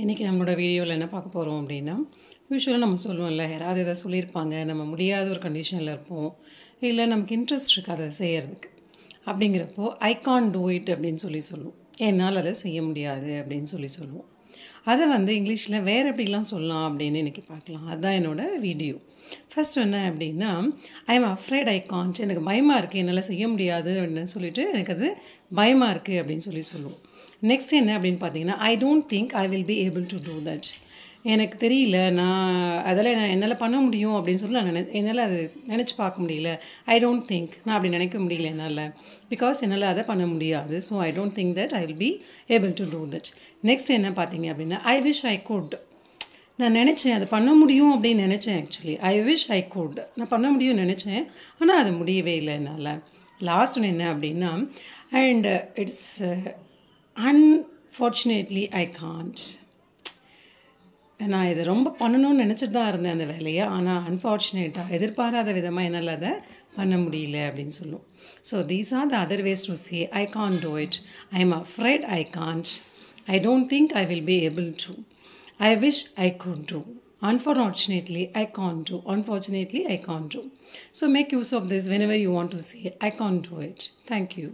இன்றைக்கி நம்மளோட வீடியோவில் என்ன பார்க்க போகிறோம் அப்படின்னா, யூஸ்வலாக நம்ம சொல்லுவோம்ல, யாராவது எதாவது சொல்லியிருப்பாங்க, நம்ம முடியாத ஒரு கண்டிஷனில் இருப்போம், இல்லை நமக்கு இன்ட்ரெஸ்ட் இருக்காது அதை செய்கிறதுக்கு. அப்படிங்கிறப்போ ஐ கான்ட் டூ இட் அப்படின்னு சொல்லுவோம். என்னால் அதை செய்ய முடியாது அப்படின்னு சொல்லுவோம். அதை இங்கிலீஷில் வேறு எப்படிலாம் சொல்லலாம் அப்படின்னு இன்றைக்கி பார்க்கலாம். அதுதான் என்னோடய வீடியோ. ஃபஸ்ட் என்ன அப்படின்னா, I am afraid I can't, எனக்கு பயமாக இருக்குது, என்னால் செய்ய முடியாது அப்படின்னு சொல்லிட்டு எனக்கு அது பயமாக இருக்குது அப்படின்னு சொல்லுவோம். நெக்ஸ்ட் என்ன அப்படின்னு பார்த்தீங்கன்னா, ஐ don't think I will be able to do that. எனக்கு தெரியல, அதெல்லாம் என்னால் பண்ண முடியும் அப்படின்னு சொல்லி என்னால் அது நினச்சி பார்க்க முடியல. ஐ டோன்ட் திங்க், நான் அப்படி நினைக்க முடியல என்னால், பிகாஸ் என்னால் அதை பண்ண முடியாது. So I don't think that I will be able to do that. Next என்ன பார்த்தீங்க அப்படின்னா, ஐ விஷ் ஐ குட். நான் நினச்சேன் அதை பண்ண முடியும் அப்படின்னு நினச்சேன். Actually I wish I could, நான் பண்ண முடியும்னு நினச்சேன், ஆனால் அது முடியவே இல்லை என்னால். லாஸ்ட் ஒன்று என்ன அப்படின்னா, and it's unfortunately I can't. நான் இதை ரொம்ப பண்ணணும்னு நினச்சிட்டு தான் இருந்தேன் அந்த வேலையை, ஆனால் அன்ஃபார்ச்சுனேட்டாக எதிர்பாராத விதமாக என்னால் அதை பண்ண முடியல அப்படின்னு சொல்லும். So these are the other ways to say I can't do it. I am afraid I can't. I don't think I will be able to. I wish I could do. Unfortunately, I can't do. Unfortunately, I can't do. So make use of this whenever you want to say, I can't do it. Thank you.